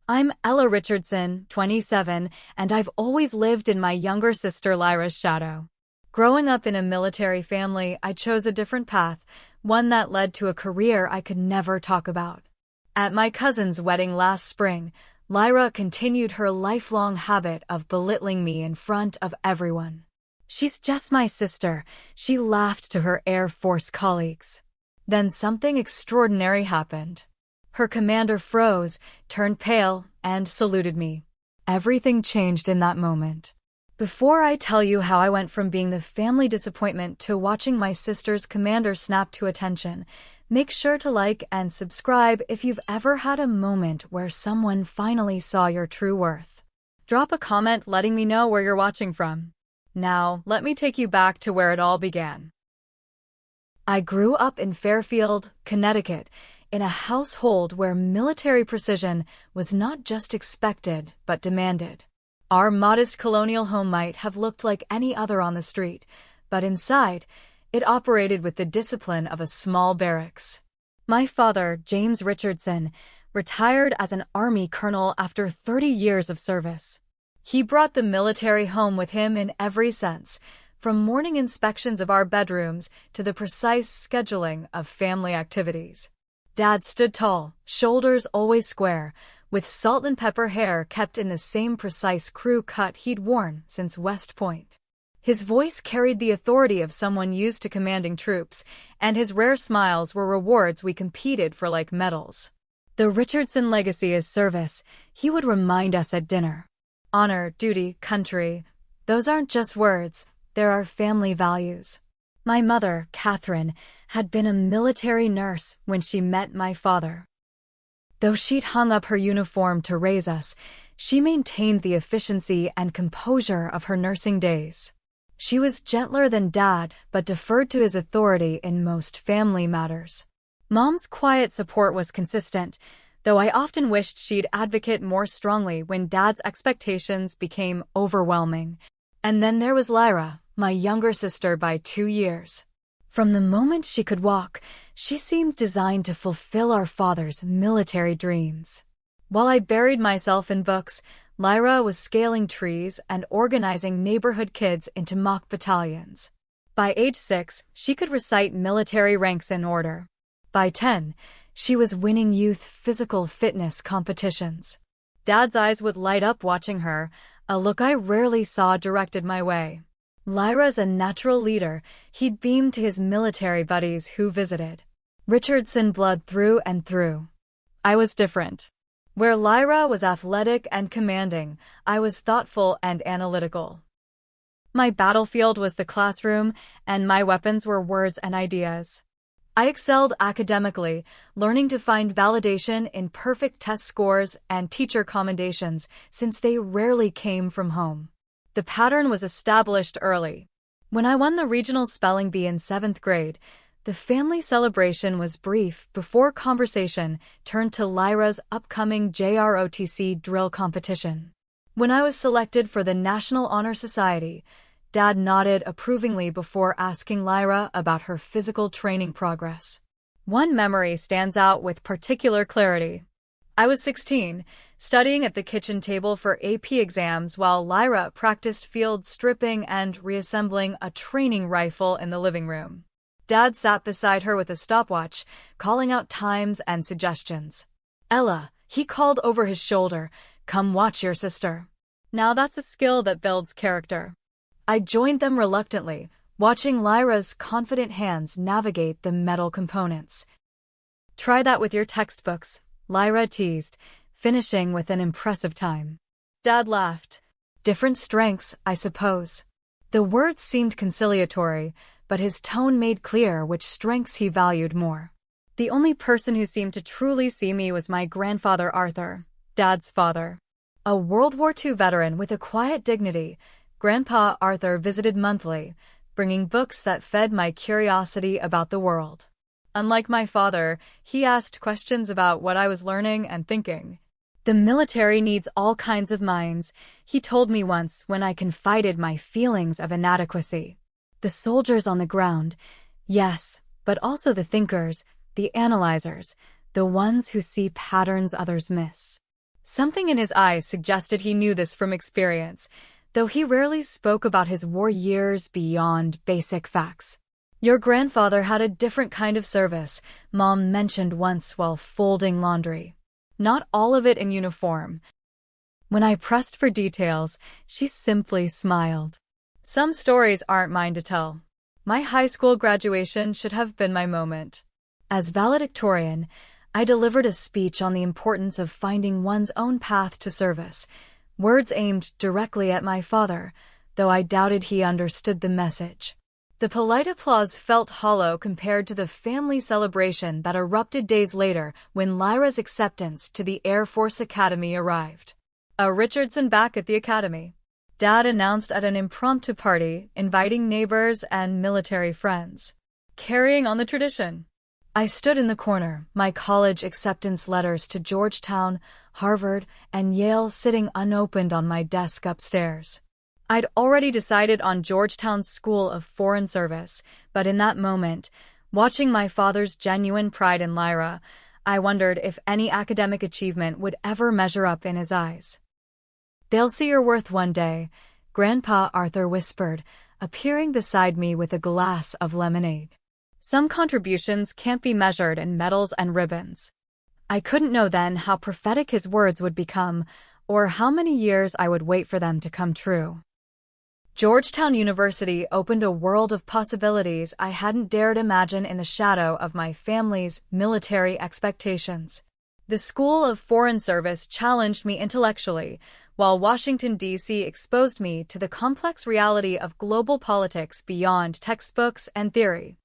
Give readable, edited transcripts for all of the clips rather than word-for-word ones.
I'm Ella Richardson, 27, and I've always lived in my younger sister Lyra's shadow. Growing up in a military family, I chose a different path, one that led to a career I could never talk about. At my cousin's wedding last spring, Lyra continued her lifelong habit of belittling me in front of everyone. "She's just my sister," she laughed to her Air Force colleagues. Then something extraordinary happened. Her commander froze, turned pale, and saluted me. Everything changed in that moment. Before I tell you how I went from being the family disappointment to watching my sister's commander snap to attention, make sure to like and subscribe if you've ever had a moment where someone finally saw your true worth. Drop a comment letting me know where you're watching from. Now, let me take you back to where it all began. I grew up in Fairfield, Connecticut, in a household where military precision was not just expected but demanded. Our modest colonial home might have looked like any other on the street, but inside, it operated with the discipline of a small barracks. My father, James Richardson, retired as an Army colonel after 30 years of service. He brought the military home with him in every sense, from morning inspections of our bedrooms to the precise scheduling of family activities. Dad stood tall, shoulders always square, with salt and pepper hair kept in the same precise crew cut he'd worn since West Point. His voice carried the authority of someone used to commanding troops, and his rare smiles were rewards we competed for like medals. The Richardson legacy is service, he would remind us at dinner. Honor, duty, country, those aren't just words, they're our family values. My mother, Catherine, had been a military nurse when she met my father. Though she'd hung up her uniform to raise us, she maintained the efficiency and composure of her nursing days. She was gentler than Dad, but deferred to his authority in most family matters. Mom's quiet support was consistent, though I often wished she'd advocate more strongly when Dad's expectations became overwhelming. And then there was Lyra, my younger sister by 2 years. From the moment she could walk, she seemed designed to fulfill our father's military dreams. While I buried myself in books, Lyra was scaling trees and organizing neighborhood kids into mock battalions. By age 6, she could recite military ranks in order. By 10, she was winning youth physical fitness competitions. Dad's eyes would light up watching her, a look I rarely saw directed my way. Lyra's a natural leader, he'd beamed to his military buddies who visited. Richardson blood through and through. I was different. Where Lyra was athletic and commanding, I was thoughtful and analytical. My battlefield was the classroom, and my weapons were words and ideas. I excelled academically, learning to find validation in perfect test scores and teacher commendations, since they rarely came from home. The pattern was established early. When I won the regional spelling bee in 7th grade, the family celebration was brief before conversation turned to Lyra's upcoming JROTC drill competition. When I was selected for the National Honor Society, Dad nodded approvingly before asking Lyra about her physical training progress. One memory stands out with particular clarity. I was 16, studying at the kitchen table for AP exams while Lyra practiced field stripping and reassembling a training rifle in the living room. Dad sat beside her with a stopwatch, calling out times and suggestions. "Ella," he called over his shoulder, "come watch your sister." Now that's a skill that builds character. I joined them reluctantly, watching Lyra's confident hands navigate the metal components. "Try that with your textbooks," Lyra teased, finishing with an impressive time. Dad laughed. "Different strengths, I suppose." The words seemed conciliatory, but his tone made clear which strengths he valued more. The only person who seemed to truly see me was my grandfather Arthur, Dad's father. A World War II veteran with a quiet dignity, Grandpa Arthur visited monthly, bringing books that fed my curiosity about the world. Unlike my father, he asked questions about what I was learning and thinking. "The military needs all kinds of minds," he told me once when I confided my feelings of inadequacy. "The soldiers on the ground, yes, but also the thinkers, the analyzers, the ones who see patterns others miss." Something in his eyes suggested he knew this from experience, though he rarely spoke about his war years beyond basic facts. "Your grandfather had a different kind of service," Mom mentioned once while folding laundry. "Not all of it in uniform." When I pressed for details, she simply smiled. "Some stories aren't mine to tell. My high school graduation should have been my moment." As valedictorian, I delivered a speech on the importance of finding one's own path to service, words aimed directly at my father, though I doubted he understood the message. The polite applause felt hollow compared to the family celebration that erupted days later when Lyra's acceptance to the Air Force Academy arrived. "A Richardson back at the academy," Dad announced at an impromptu party, inviting neighbors and military friends. "Carrying on the tradition." I stood in the corner, my college acceptance letters to Georgetown, Harvard, and Yale sitting unopened on my desk upstairs. I'd already decided on Georgetown's School of Foreign Service, but in that moment, watching my father's genuine pride in Lyra, I wondered if any academic achievement would ever measure up in his eyes. "They'll see your worth one day," Grandpa Arthur whispered, appearing beside me with a glass of lemonade. "Some contributions can't be measured in medals and ribbons." I couldn't know then how prophetic his words would become, or how many years I would wait for them to come true. Georgetown University opened a world of possibilities I hadn't dared imagine in the shadow of my family's military expectations. The School of Foreign Service challenged me intellectually, while Washington, D.C. exposed me to the complex reality of global politics beyond textbooks and theory.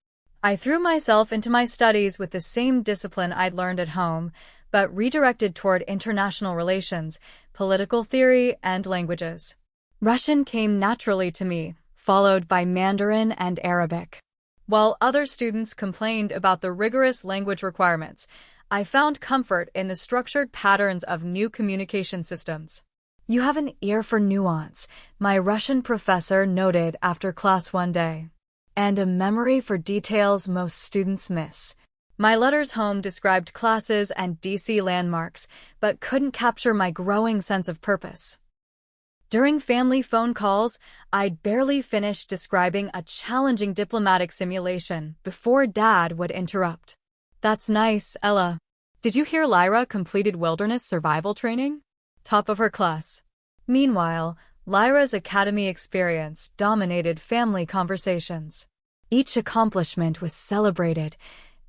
I threw myself into my studies with the same discipline I'd learned at home, but redirected toward international relations, political theory, and languages. Russian came naturally to me, followed by Mandarin and Arabic. While other students complained about the rigorous language requirements, I found comfort in the structured patterns of new communication systems. "You have an ear for nuance," my Russian professor noted after class one day. "And a memory for details most students miss." My letters home described classes and DC landmarks, but couldn't capture my growing sense of purpose. During family phone calls, I'd barely finished describing a challenging diplomatic simulation before Dad would interrupt. "That's nice, Ella. Did you hear Lyra completed wilderness survival training? Top of her class." Meanwhile, Lyra's academy experience dominated family conversations. Each accomplishment was celebrated,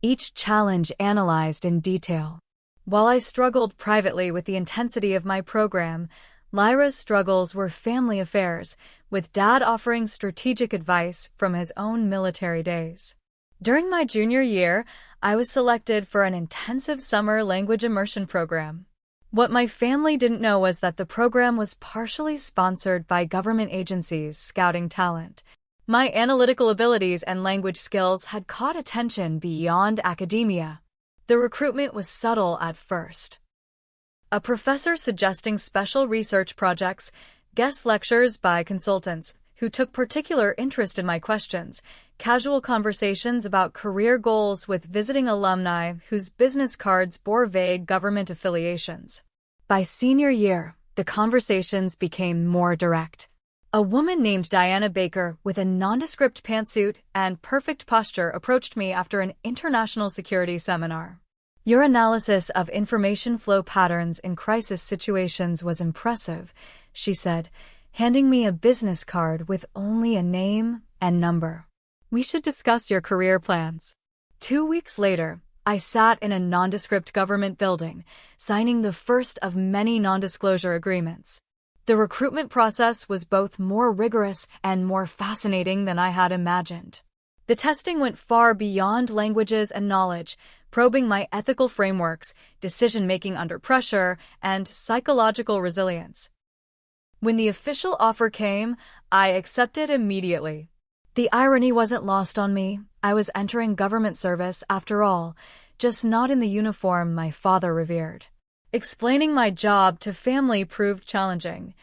each challenge analyzed in detail. While I struggled privately with the intensity of my program, Lyra's struggles were family affairs, with Dad offering strategic advice from his own military days. During my junior year, I was selected for an intensive summer language immersion program. What my family didn't know was that the program was partially sponsored by government agencies scouting talent. My analytical abilities and language skills had caught attention beyond academia. The recruitment was subtle at first. A professor suggesting special research projects, guest lectures by consultants who took particular interest in my questions, casual conversations about career goals with visiting alumni whose business cards bore vague government affiliations. By senior year, the conversations became more direct. A woman named Diana Baker with a nondescript pantsuit and perfect posture approached me after an international security seminar. "Your analysis of information flow patterns in crisis situations was impressive," she said, handing me a business card with only a name and number. "We should discuss your career plans." 2 weeks later, I sat in a nondescript government building, signing the first of many non-disclosure agreements. The recruitment process was both more rigorous and more fascinating than I had imagined. The testing went far beyond languages and knowledge, probing my ethical frameworks, decision-making under pressure, and psychological resilience. When the official offer came, I accepted immediately. The irony wasn't lost on me. I was entering government service after all, just not in the uniform my father revered. Explaining my job to family proved challenging.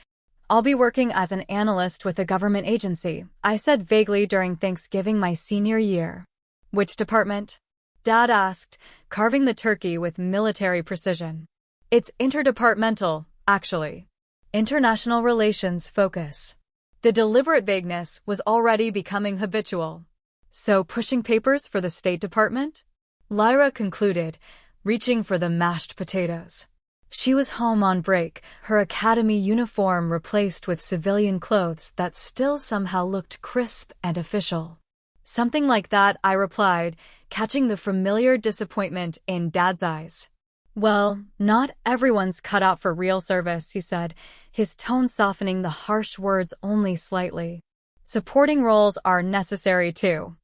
"I'll be working as an analyst with a government agency," I said vaguely during Thanksgiving my senior year. "Which department?" Dad asked, carving the turkey with military precision. It's interdepartmental, actually. International relations focus. The deliberate vagueness was already becoming habitual. So pushing papers for the State Department? Lyra concluded, reaching for the mashed potatoes. She was home on break, her academy uniform replaced with civilian clothes that still somehow looked crisp and official. Something like that, I replied, catching the familiar disappointment in Dad's eyes. Well, not everyone's cut out for real service, he said, his tone softening the harsh words only slightly. Supporting roles are necessary too.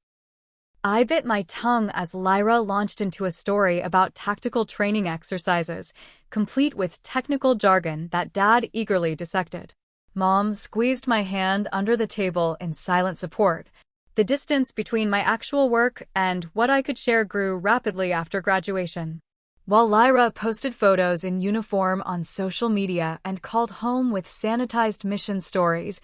I bit my tongue as Lyra launched into a story about tactical training exercises, complete with technical jargon that Dad eagerly dissected. Mom squeezed my hand under the table in silent support. The distance between my actual work and what I could share grew rapidly after graduation. While Lyra posted photos in uniform on social media and called home with sanitized mission stories,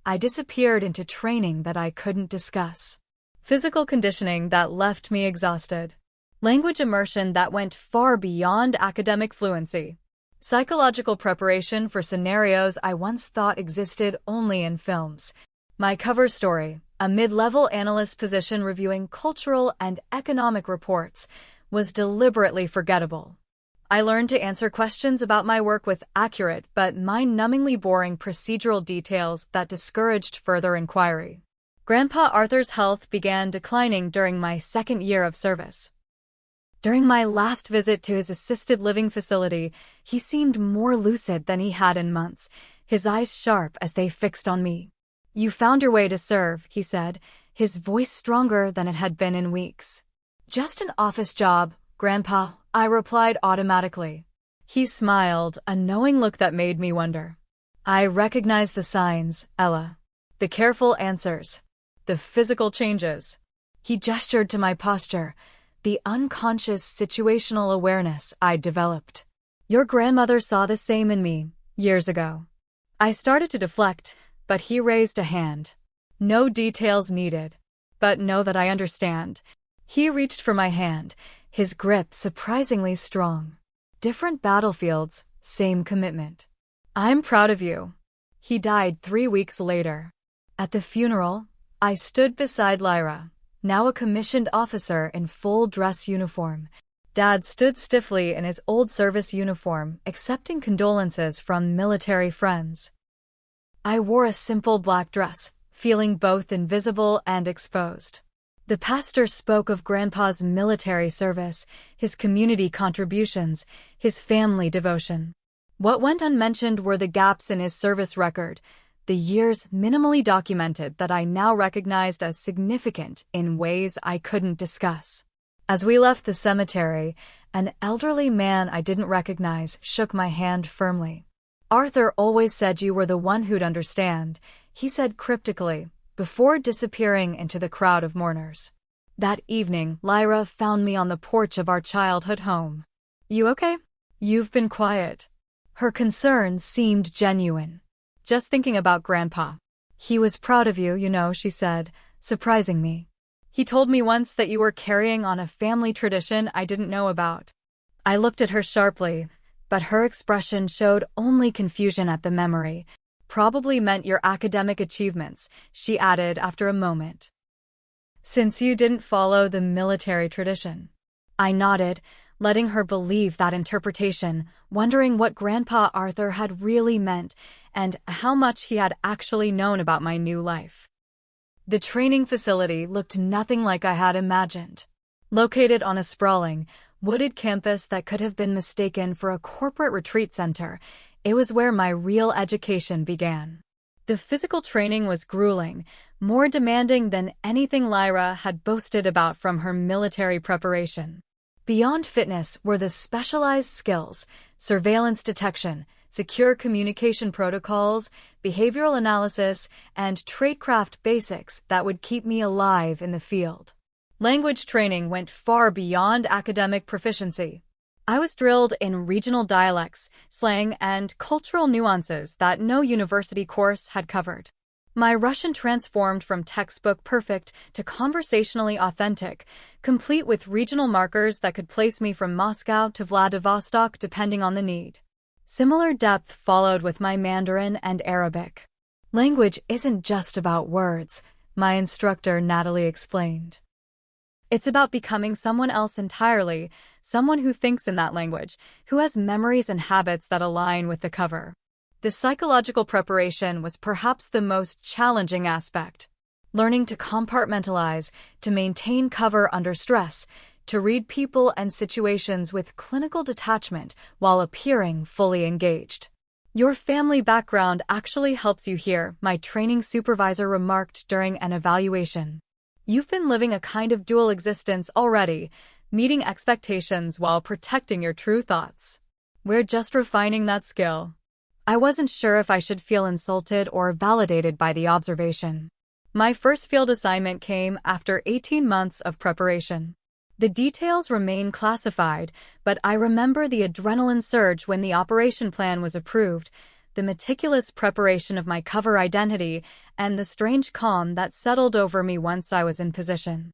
I disappeared into training that I couldn't discuss. Physical conditioning that left me exhausted. Language immersion that went far beyond academic fluency. Psychological preparation for scenarios I once thought existed only in films. My cover story, a mid-level analyst position reviewing cultural and economic reports, was deliberately forgettable. I learned to answer questions about my work with accurate but mind-numbingly boring procedural details that discouraged further inquiry. Grandpa Arthur's health began declining during my second year of service. During my last visit to his assisted living facility, he seemed more lucid than he had in months, his eyes sharp as they fixed on me. "You found your way to serve," he said, his voice stronger than it had been in weeks. "Just an office job, Grandpa," I replied automatically. He smiled, a knowing look that made me wonder. "I recognize the signs, Ella. The careful answers. The physical changes." He gestured to my posture, the unconscious situational awareness I'd developed. "Your grandmother saw the same in me, years ago." I started to deflect, but he raised a hand. "No details needed. But know that I understand." He reached for my hand, his grip surprisingly strong. "Different battlefields, same commitment. I'm proud of you." He died 3 weeks later. At the funeral, I stood beside Lyra, now a commissioned officer in full dress uniform. Dad stood stiffly in his old service uniform, accepting condolences from military friends. I wore a simple black dress, feeling both invisible and exposed. The pastor spoke of Grandpa's military service, his community contributions, his family devotion. What went unmentioned were the gaps in his service record, the years minimally documented that I now recognized as significant in ways I couldn't discuss. As we left the cemetery, an elderly man I didn't recognize shook my hand firmly. "Arthur always said you were the one who'd understand," he said cryptically, before disappearing into the crowd of mourners. That evening, Lyra found me on the porch of our childhood home. "You okay? You've been quiet." Her concern seemed genuine. "Just thinking about Grandpa. He was proud of you, she said, surprising me. He told me once that you were carrying on a family tradition I didn't know about." I looked at her sharply, but her expression showed only confusion at the memory. "Probably meant your academic achievements," she added after a moment. "Since you didn't follow the military tradition." I nodded, letting her believe that interpretation, wondering what Grandpa Arthur had really meant and how much he had actually known about my new life. The training facility looked nothing like I had imagined. Located on a sprawling, wooded campus that could have been mistaken for a corporate retreat center, it was where my real education began. The physical training was grueling, more demanding than anything Lyra had boasted about from her military preparation. Beyond fitness were the specialized skills, surveillance detection, secure communication protocols, behavioral analysis, and tradecraft basics that would keep me alive in the field. Language training went far beyond academic proficiency. I was drilled in regional dialects, slang, and cultural nuances that no university course had covered. My Russian transformed from textbook perfect to conversationally authentic, complete with regional markers that could place me from Moscow to Vladivostok depending on the need. Similar depth followed with my Mandarin and Arabic. Language isn't just about words, my instructor Natalie explained. It's about becoming someone else entirely, someone who thinks in that language, who has memories and habits that align with the cover. The psychological preparation was perhaps the most challenging aspect. Learning to compartmentalize, to maintain cover under stress, to read people and situations with clinical detachment while appearing fully engaged. Your family background actually helps you here, my training supervisor remarked during an evaluation. You've been living a kind of dual existence already, meeting expectations while protecting your true thoughts. We're just refining that skill. I wasn't sure if I should feel insulted or validated by the observation. My first field assignment came after 18 months of preparation. The details remain classified, but I remember the adrenaline surge when the operation plan was approved, the meticulous preparation of my cover identity, and the strange calm that settled over me once I was in position.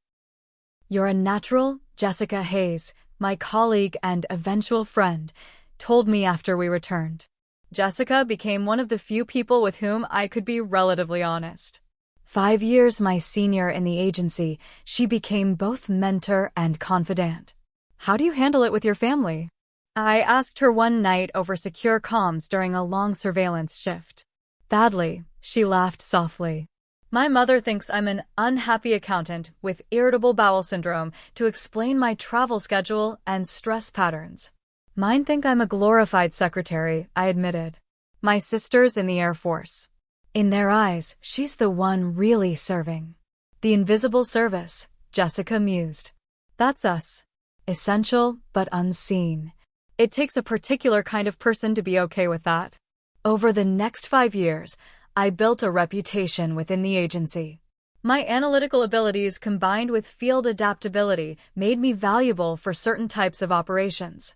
"You're a natural," Jessica Hayes, my colleague and eventual friend, told me after we returned. Jessica became one of the few people with whom I could be relatively honest. 5 years my senior in the agency, she became both mentor and confidant. "How do you handle it with your family?" I asked her one night over secure comms during a long surveillance shift. "Badly," she laughed softly. "My mother thinks I'm an unhappy accountant with irritable bowel syndrome to explain my travel schedule and stress patterns. Mine think I'm a glorified secretary," I admitted. "My sister's in the Air Force. In their eyes, she's the one really serving. The invisible service," Jessica mused. "That's us. Essential, but unseen. It takes a particular kind of person to be okay with that." Over the next 5 years, I built a reputation within the agency. My analytical abilities combined with field adaptability made me valuable for certain types of operations.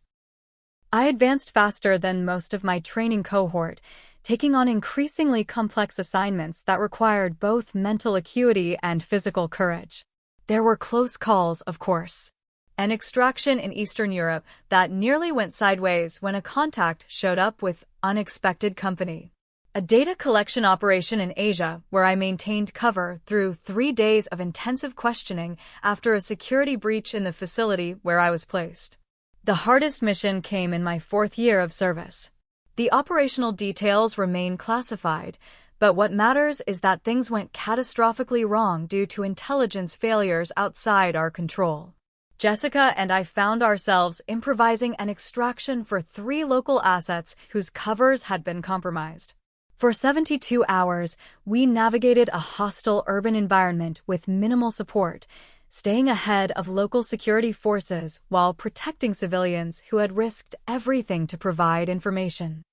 I advanced faster than most of my training cohort, taking on increasingly complex assignments that required both mental acuity and physical courage. There were close calls, of course. An extraction in Eastern Europe that nearly went sideways when a contact showed up with unexpected company. A data collection operation in Asia where I maintained cover through 3 days of intensive questioning after a security breach in the facility where I was placed. The hardest mission came in my 4th year of service. The operational details remain classified, but what matters is that things went catastrophically wrong due to intelligence failures outside our control. Jessica and I found ourselves improvising an extraction for 3 local assets whose covers had been compromised. For 72 hours, we navigated a hostile urban environment with minimal support, staying ahead of local security forces while protecting civilians who had risked everything to provide information.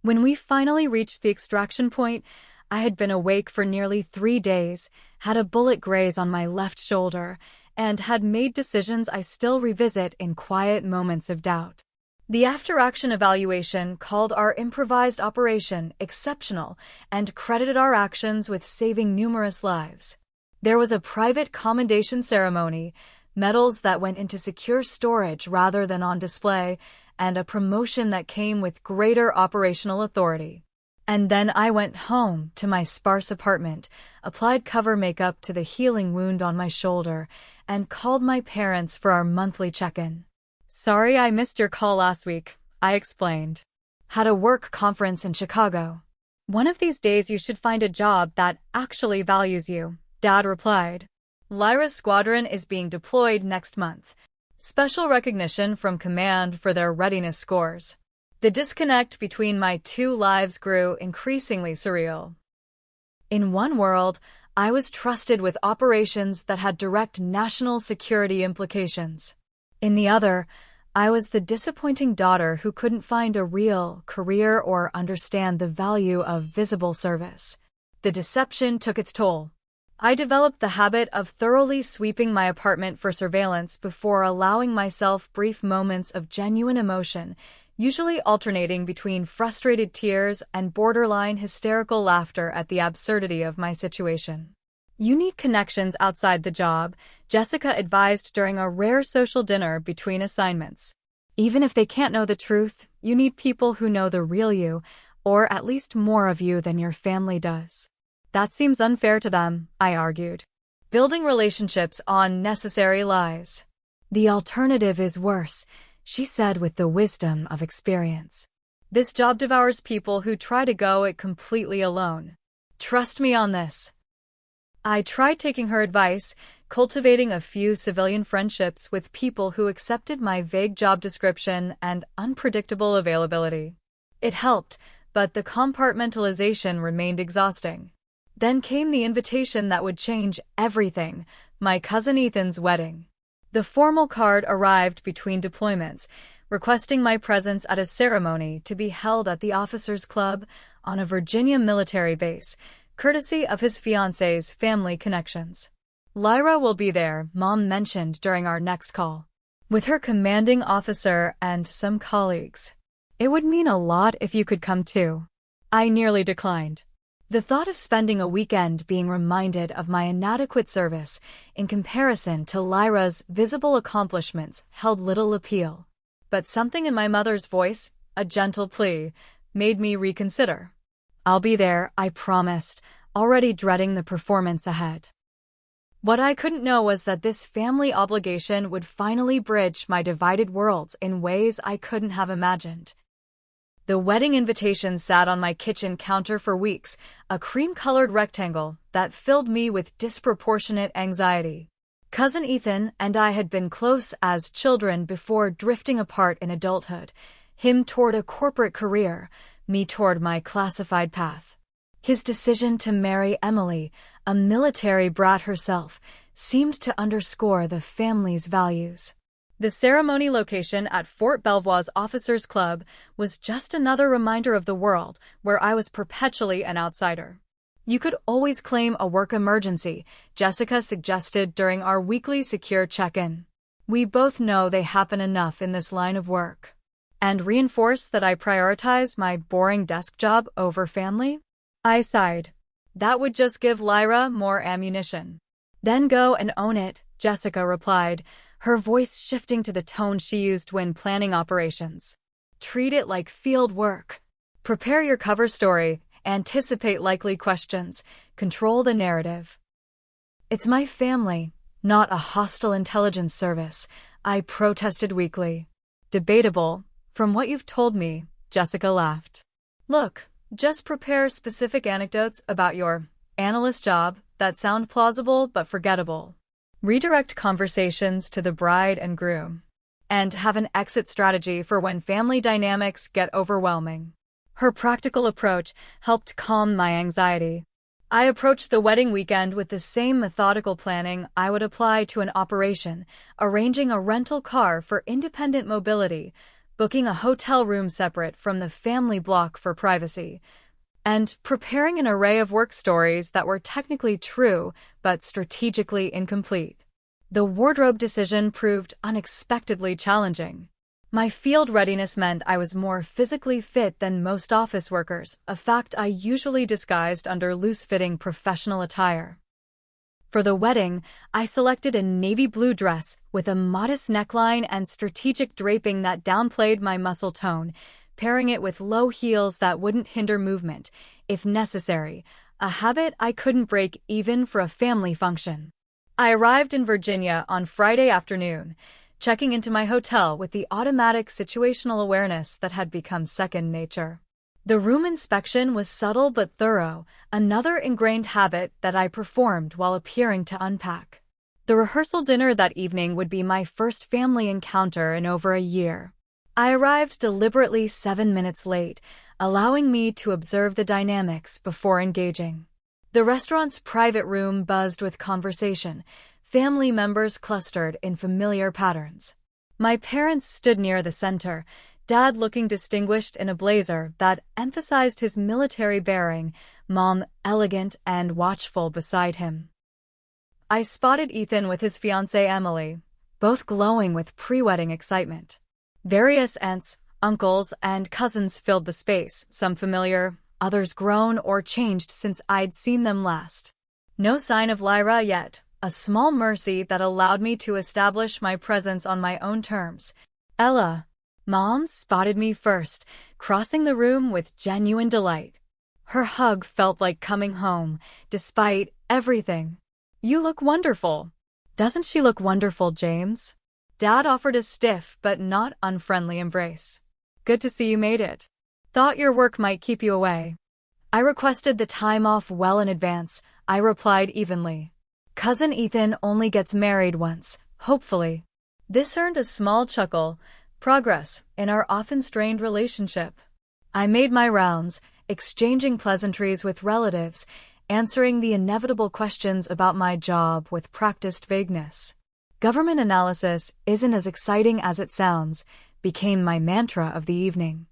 When we finally reached the extraction point, I had been awake for nearly 3 days, had a bullet graze on my left shoulder, and had made decisions I still revisit in quiet moments of doubt. The after-action evaluation called our improvised operation exceptional and credited our actions with saving numerous lives. There was a private commendation ceremony, medals that went into secure storage rather than on display, and a promotion that came with greater operational authority. And then I went home to my sparse apartment, applied cover makeup to the healing wound on my shoulder, and called my parents for our monthly check-in. "Sorry I missed your call last week," I explained. "Had a work conference in Chicago." "One of these days you should find a job that actually values you," Dad replied. "Lyra's squadron is being deployed next month. Special recognition from command for their readiness scores." The disconnect between my 2 lives grew increasingly surreal. In one world, I was trusted with operations that had direct national security implications. In the other, I was the disappointing daughter who couldn't find a real career or understand the value of visible service. The deception took its toll. I developed the habit of thoroughly sweeping my apartment for surveillance before allowing myself brief moments of genuine emotion, usually alternating between frustrated tears and borderline hysterical laughter at the absurdity of my situation. You need connections outside the job, Jessica advised during a rare social dinner between assignments. Even if they can't know the truth, you need people who know the real you, or at least more of you than your family does. That seems unfair to them, I argued. Building relationships on necessary lies. The alternative is worse, she said with the wisdom of experience. This job devours people who try to go it completely alone. Trust me on this. I tried taking her advice, cultivating a few civilian friendships with people who accepted my vague job description and unpredictable availability. It helped, but the compartmentalization remained exhausting. Then came the invitation that would change everything, my cousin Ethan's wedding. The formal card arrived between deployments, requesting my presence at a ceremony to be held at the Officers Club on a Virginia military base, courtesy of his fiancé's family connections. Lyra will be there, Mom mentioned during our next call. With her commanding officer and some colleagues. It would mean a lot if you could come too. I nearly declined. The thought of spending a weekend being reminded of my inadequate service in comparison to Lyra's visible accomplishments held little appeal. But something in my mother's voice, a gentle plea, made me reconsider. I'll be there, I promised, already dreading the performance ahead. What I couldn't know was that this family obligation would finally bridge my divided worlds in ways I couldn't have imagined. The wedding invitation sat on my kitchen counter for weeks, a cream-colored rectangle that filled me with disproportionate anxiety. Cousin Ethan and I had been close as children before drifting apart in adulthood, him toward a corporate career, me toward my classified path. His decision to marry Emily, a military brat herself, seemed to underscore the family's values. The ceremony location at Fort Belvoir's Officers Club was just another reminder of the world where I was perpetually an outsider. You could always claim a work emergency, Jessica suggested during our weekly secure check-in. We both know they happen enough in this line of work. And reinforce that I prioritize my boring desk job over family? I sighed. That would just give Lyra more ammunition. Then go and own it, Jessica replied, her voice shifting to the tone she used when planning operations. Treat it like field work. Prepare your cover story, anticipate likely questions, control the narrative. It's my family, not a hostile intelligence service, I protested weakly. Debatable. From what you've told me, Jessica laughed. Look, just prepare specific anecdotes about your analyst job that sound plausible but forgettable. Redirect conversations to the bride and groom. And have an exit strategy for when family dynamics get overwhelming. Her practical approach helped calm my anxiety. I approached the wedding weekend with the same methodical planning I would apply to an operation, arranging a rental car for independent mobility, booking a hotel room separate from the family block for privacy, and preparing an array of work stories that were technically true but strategically incomplete. The wardrobe decision proved unexpectedly challenging. My field readiness meant I was more physically fit than most office workers, a fact I usually disguised under loose-fitting professional attire. For the wedding, I selected a navy blue dress with a modest neckline and strategic draping that downplayed my muscle tone, pairing it with low heels that wouldn't hinder movement, if necessary, a habit I couldn't break even for a family function. I arrived in Virginia on Friday afternoon, checking into my hotel with the automatic situational awareness that had become second nature. The room inspection was subtle but thorough, another ingrained habit that I performed while appearing to unpack. The rehearsal dinner that evening would be my first family encounter in over a year. I arrived deliberately 7 minutes late, allowing me to observe the dynamics before engaging. The restaurant's private room buzzed with conversation, family members clustered in familiar patterns. My parents stood near the center, Dad looking distinguished in a blazer that emphasized his military bearing, Mom elegant and watchful beside him. I spotted Ethan with his fiancée Emily, both glowing with pre-wedding excitement. Various aunts, Uncles and cousins filled the space, some familiar, others grown or changed since I'd seen them last. No sign of Lyra yet, a small mercy that allowed me to establish my presence on my own terms. Ella, Mom spotted me first, crossing the room with genuine delight. Her hug felt like coming home, despite everything. You look wonderful. Doesn't she look wonderful, James? Dad offered a stiff but not unfriendly embrace. Good to see you made it. Thought your work might keep you away. I requested the time off well in advance, I replied evenly. Cousin Ethan only gets married once, hopefully. This earned a small chuckle, progress in our often strained relationship. I made my rounds, exchanging pleasantries with relatives, answering the inevitable questions about my job with practiced vagueness. Government analysis isn't as exciting as it sounds, became my mantra of the evening.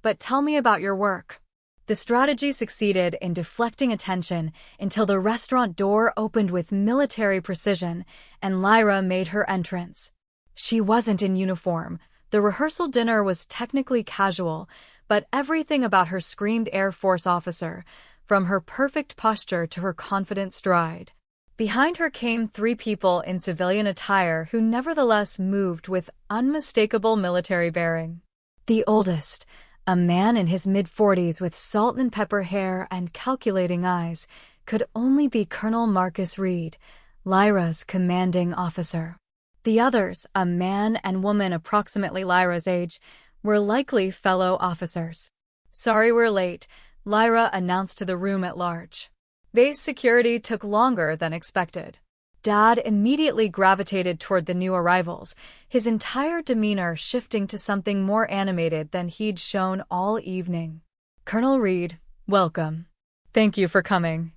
But tell me about your work. The strategy succeeded in deflecting attention until the restaurant door opened with military precision and Lyra made her entrance. She wasn't in uniform. The rehearsal dinner was technically casual, but everything about her screamed Air Force officer, from her perfect posture to her confident stride. Behind her came 3 people in civilian attire who nevertheless moved with unmistakable military bearing. The oldest, a man in his mid-40s with salt and pepper hair and calculating eyes, could only be Colonel Marcus Reed, Lyra's commanding officer. The others, a man and woman approximately Lyra's age, were likely fellow officers. Sorry we're late, Lyra announced to the room at large. Base security took longer than expected. Dad immediately gravitated toward the new arrivals, his entire demeanor shifting to something more animated than he'd shown all evening. Colonel Reed, welcome. Thank you for coming.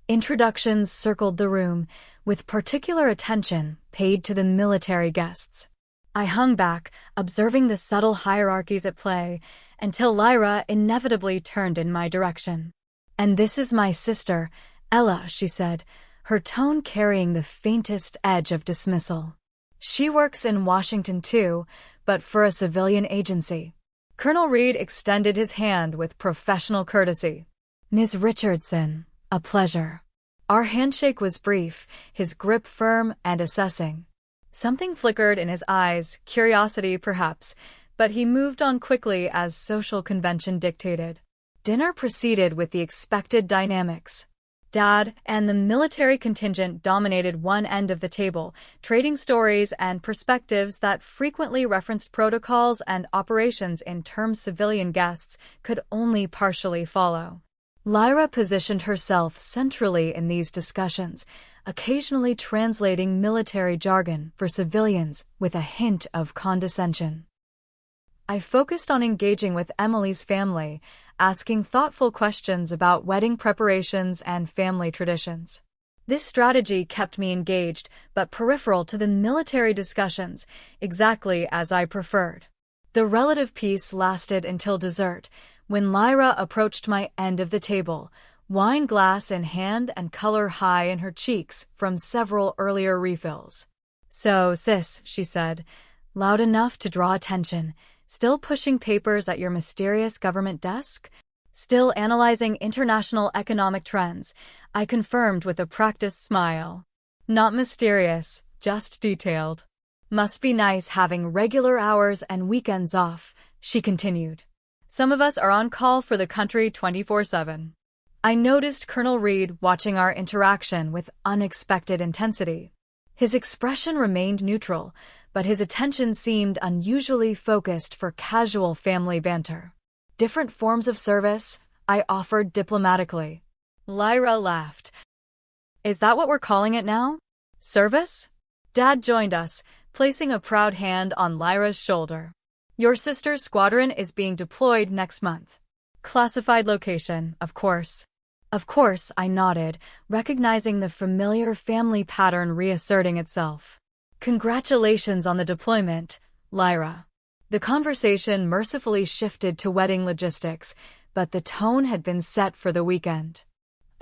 Introductions circled the room, with particular attention paid to the military guests. I hung back, observing the subtle hierarchies at play, until Lyra inevitably turned in my direction. And this is my sister, Ella, she said, her tone carrying the faintest edge of dismissal. She works in Washington too, but for a civilian agency. Colonel Reed extended his hand with professional courtesy. Ms. Richardson, a pleasure. Our handshake was brief, his grip firm and assessing. Something flickered in his eyes, curiosity perhaps, but he moved on quickly as social convention dictated. Dinner proceeded with the expected dynamics. Dad and the military contingent dominated one end of the table, trading stories and perspectives that frequently referenced protocols and operations in terms civilian guests could only partially follow. Lyra positioned herself centrally in these discussions, occasionally translating military jargon for civilians with a hint of condescension. I focused on engaging with Emily's family, asking thoughtful questions about wedding preparations and family traditions. This strategy kept me engaged, but peripheral to the military discussions, exactly as I preferred. The relative peace lasted until dessert, when Lyra approached my end of the table, wine glass in hand and color high in her cheeks from several earlier refills. So, sis, she said, loud enough to draw attention, still pushing papers at your mysterious government desk? Still analyzing international economic trends, I confirmed with a practiced smile. Not mysterious, just detailed. Must be nice having regular hours and weekends off, she continued. Some of us are on call for the country 24/7. I noticed Colonel Reed watching our interaction with unexpected intensity. His expression remained neutral, but his attention seemed unusually focused for casual family banter. Different forms of service, I offered diplomatically. Lyra laughed. Is that what we're calling it now? Service? Dad joined us, placing a proud hand on Lyra's shoulder. Your sister's squadron is being deployed next month. Classified location, of course. Of course, I nodded, recognizing the familiar family pattern reasserting itself. Congratulations on the deployment, Lyra. The conversation mercifully shifted to wedding logistics, but the tone had been set for the weekend.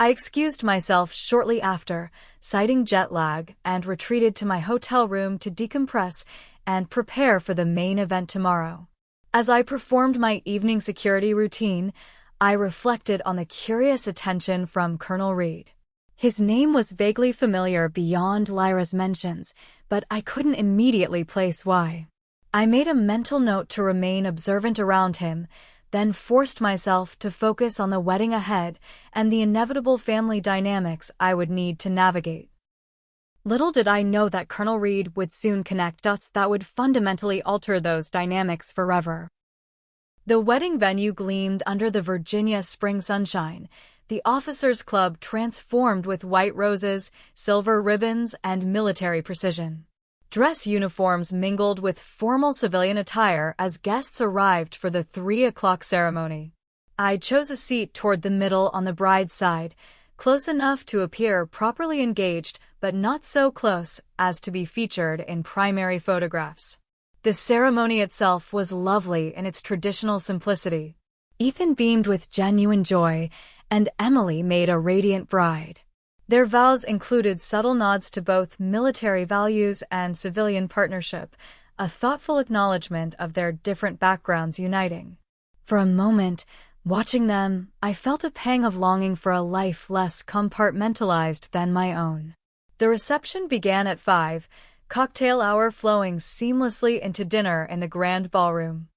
I excused myself shortly after, citing jet lag, and retreated to my hotel room to decompress and prepare for the main event tomorrow. As I performed my evening security routine, I reflected on the curious attention from Colonel Reed. His name was vaguely familiar beyond Lyra's mentions, but I couldn't immediately place why. I made a mental note to remain observant around him, then forced myself to focus on the wedding ahead and the inevitable family dynamics I would need to navigate. Little did I know that Colonel Reed would soon connect dots that would fundamentally alter those dynamics forever. The wedding venue gleamed under the Virginia spring sunshine, the officers' club transformed with white roses, silver ribbons, and military precision. Dress uniforms mingled with formal civilian attire as guests arrived for the 3 o'clock ceremony. I chose a seat toward the middle on the bride's side, close enough to appear properly engaged, but not so close as to be featured in primary photographs. The ceremony itself was lovely in its traditional simplicity. Ethan beamed with genuine joy, and Emily made a radiant bride. Their vows included subtle nods to both military values and civilian partnership, a thoughtful acknowledgement of their different backgrounds uniting. For a moment, watching them, I felt a pang of longing for a life less compartmentalized than my own. The reception began at 5, cocktail hour flowing seamlessly into dinner in the grand ballroom.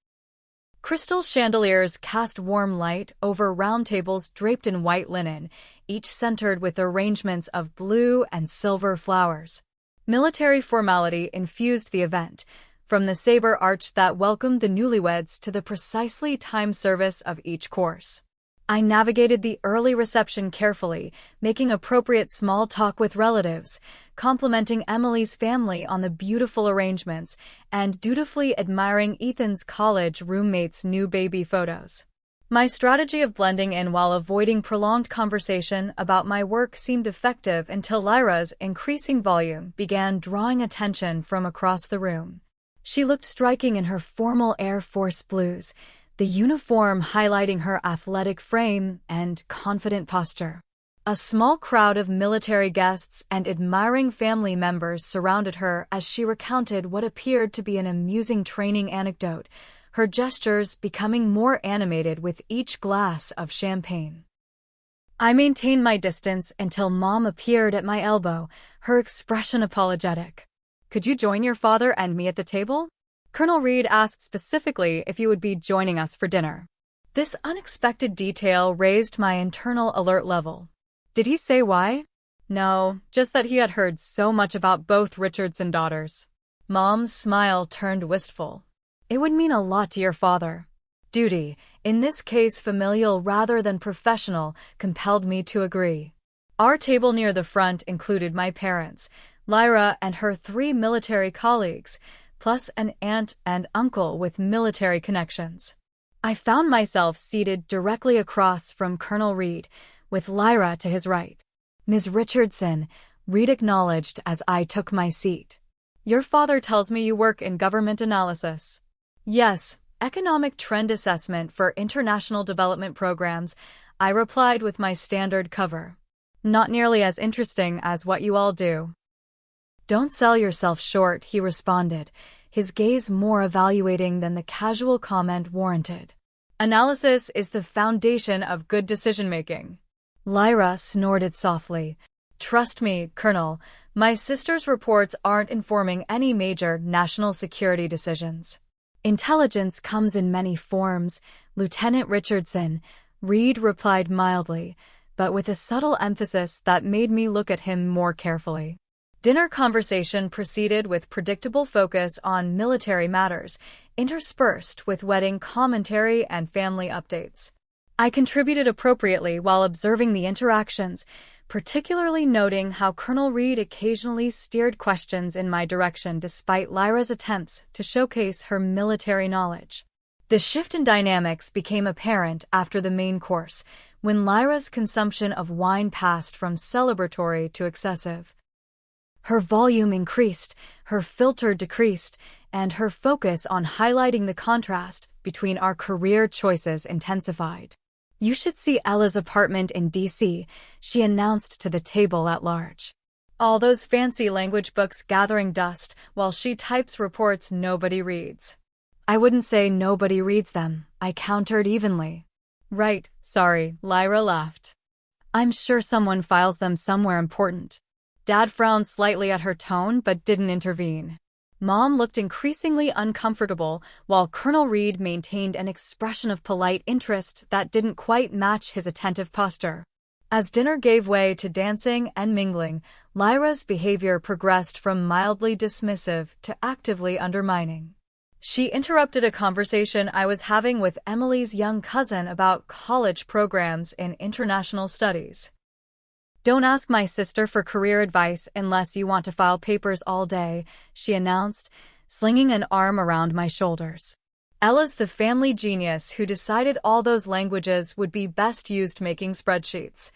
Crystal chandeliers cast warm light over round tables draped in white linen, each centered with arrangements of blue and silver flowers. Military formality infused the event, from the saber arch that welcomed the newlyweds to the precisely timed service of each course. I navigated the early reception carefully, making appropriate small talk with relatives, complimenting Emily's family on the beautiful arrangements, and dutifully admiring Ethan's college roommate's new baby photos. My strategy of blending in while avoiding prolonged conversation about my work seemed effective until Lyra's increasing volume began drawing attention from across the room. She looked striking in her formal Air Force blues, the uniform highlighting her athletic frame and confident posture. A small crowd of military guests and admiring family members surrounded her as she recounted what appeared to be an amusing training anecdote, her gestures becoming more animated with each glass of champagne. I maintained my distance until Mom appeared at my elbow, her expression apologetic. "Could you join your father and me at the table? Colonel Reed asked specifically if you would be joining us for dinner." This unexpected detail raised my internal alert level. Did he say why? No, just that he had heard so much about both Richardson daughters. Mom's smile turned wistful. "It would mean a lot to your father." Duty, in this case familial rather than professional, compelled me to agree. Our table near the front included my parents, Lyra and her 3 military colleagues, plus an aunt and uncle with military connections. I found myself seated directly across from Colonel Reed, with Lyra to his right. "Ms. Richardson," Reed acknowledged as I took my seat. "Your father tells me you work in government analysis." "Yes, economic trend assessment for international development programs," I replied with my standard cover. "Not nearly as interesting as what you all do." "Don't sell yourself short," he responded, his gaze more evaluating than the casual comment warranted. "Analysis is the foundation of good decision-making." Lyra snorted softly. "Trust me, Colonel, my sister's reports aren't informing any major national security decisions." "Intelligence comes in many forms, Lieutenant Richardson," Reed replied mildly, but with a subtle emphasis that made me look at him more carefully. Dinner conversation proceeded with predictable focus on military matters, interspersed with wedding commentary and family updates. I contributed appropriately while observing the interactions, particularly noting how Colonel Reed occasionally steered questions in my direction despite Lyra's attempts to showcase her military knowledge. The shift in dynamics became apparent after the main course, when Lyra's consumption of wine passed from celebratory to excessive. Her volume increased, her filter decreased, and her focus on highlighting the contrast between our career choices intensified. "You should see Ella's apartment in D.C., she announced to the table at large. "All those fancy language books gathering dust while she types reports nobody reads." I wouldn't say nobody reads them, I countered evenly. Right, sorry, Lyra laughed. I'm sure someone files them somewhere important. Dad frowned slightly at her tone but didn't intervene. Mom looked increasingly uncomfortable, while Colonel Reed maintained an expression of polite interest that didn't quite match his attentive posture. As dinner gave way to dancing and mingling, Lyra's behavior progressed from mildly dismissive to actively undermining. She interrupted a conversation I was having with Emily's young cousin about college programs in international studies. Don't ask my sister for career advice unless you want to file papers all day, she announced, slinging an arm around my shoulders. Ella's the family genius who decided all those languages would be best used making spreadsheets.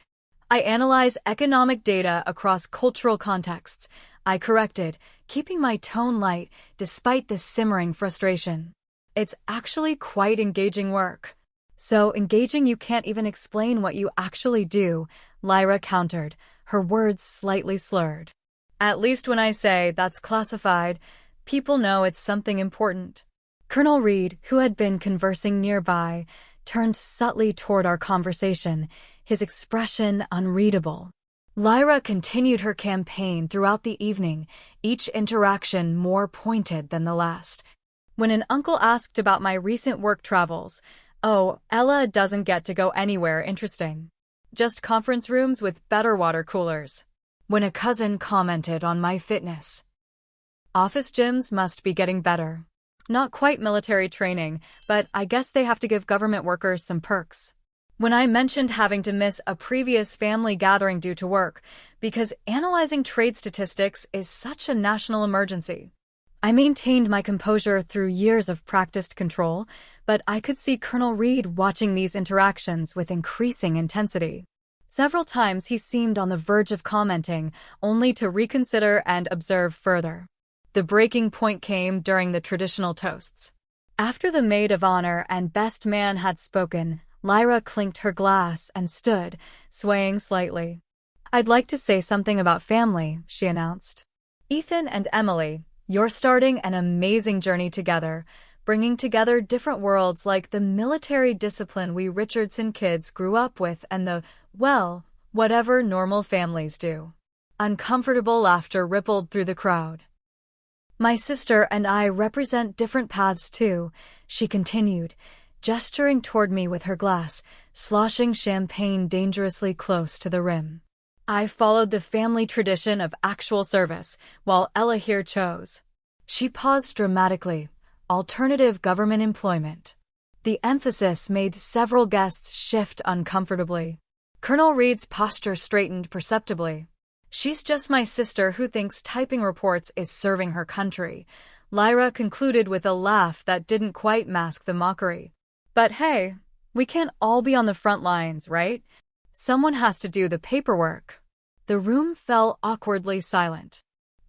I analyze economic data across cultural contexts, I corrected, keeping my tone light despite the simmering frustration. It's actually quite engaging work. So engaging you can't even explain what you actually do, Lyra countered, her words slightly slurred. At least when I say that's classified, people know it's something important. Colonel Reed, who had been conversing nearby, turned subtly toward our conversation, his expression unreadable. Lyra continued her campaign throughout the evening, each interaction more pointed than the last. When an uncle asked about my recent work travels, "Oh, Ella doesn't get to go anywhere interesting. Just conference rooms with better water coolers." When a cousin commented on my fitness, "Office gyms must be getting better. Not quite military training, but I guess they have to give government workers some perks." When I mentioned having to miss a previous family gathering due to work, because analyzing trade statistics is such a national emergency, I maintained my composure through years of practiced control, but I could see Colonel Reed watching these interactions with increasing intensity. Several times he seemed on the verge of commenting, only to reconsider and observe further. The breaking point came during the traditional toasts. After the maid of honor and best man had spoken, Lyra clinked her glass and stood, swaying slightly. "I'd like to say something about family," she announced. "Ethan and Emily, you're starting an amazing journey together, bringing together different worlds like the military discipline we Richardson kids grew up with and the, well, whatever normal families do." Uncomfortable laughter rippled through the crowd. "My sister and I represent different paths too," she continued, gesturing toward me with her glass, sloshing champagne dangerously close to the rim. "I followed the family tradition of actual service, while Ella here chose." She paused dramatically. "Alternative government employment." The emphasis made several guests shift uncomfortably. Colonel Reed's posture straightened perceptibly. "She's just my sister who thinks typing reports is serving her country," Lyra concluded with a laugh that didn't quite mask the mockery. "But hey, we can't all be on the front lines, right? Someone has to do the paperwork." The room fell awkwardly silent.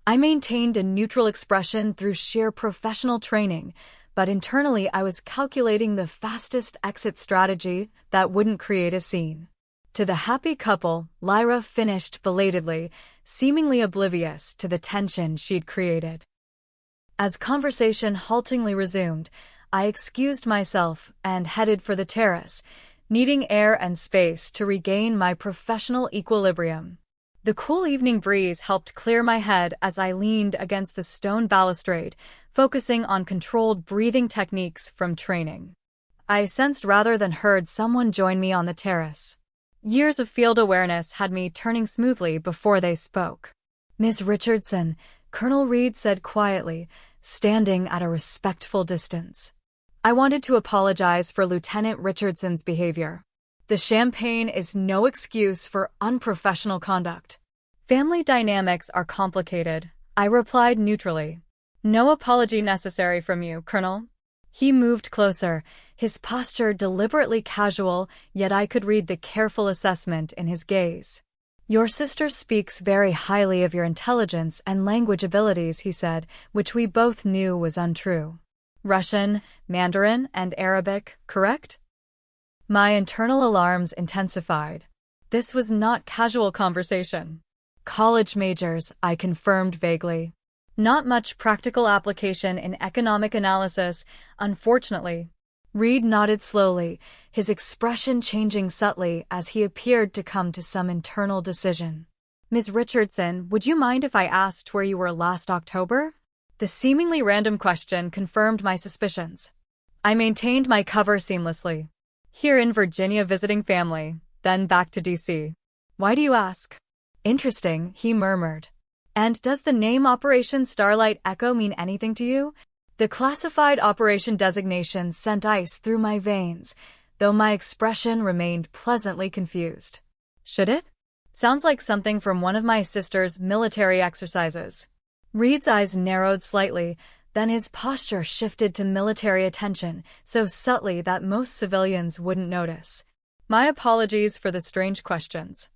I maintained a neutral expression through sheer professional training, but internally I was calculating the fastest exit strategy that wouldn't create a scene. To the happy couple, Lyra finished belatedly, seemingly oblivious to the tension she'd created. As conversation haltingly resumed, I excused myself and headed for the terrace, needing air and space to regain my professional equilibrium. The cool evening breeze helped clear my head as I leaned against the stone balustrade, focusing on controlled breathing techniques from training. I sensed rather than heard someone join me on the terrace. Years of field awareness had me turning smoothly before they spoke. "Miss Richardson," Colonel Reed said quietly, standing at a respectful distance. "I wanted to apologize for Lieutenant Richardson's behavior. The champagne is no excuse for unprofessional conduct." "Family dynamics are complicated," I replied neutrally. "No apology necessary from you, Colonel." He moved closer, his posture deliberately casual, yet I could read the careful assessment in his gaze. "Your sister speaks very highly of your intelligence and language abilities," he said, which we both knew was untrue. "Russian, Mandarin, and Arabic, correct?" My internal alarms intensified. This was not casual conversation. "College majors," I confirmed vaguely. Not much practical application in economic analysis, unfortunately. Reed nodded slowly, his expression changing subtly as he appeared to come to some internal decision. Ms. Richardson, would you mind if I asked where you were last October? The seemingly random question confirmed my suspicions. I maintained my cover seamlessly. Here in Virginia visiting family, then back to DC. Why do you ask? Interesting, he murmured. And does the name Operation Starlight Echo mean anything to you? The classified operation designation sent ice through my veins, though my expression remained pleasantly confused. Should it? Sounds like something from one of my sister's military exercises. Reed's eyes narrowed slightly, then his posture shifted to military attention, so subtly that most civilians wouldn't notice. My apologies for the strange questions.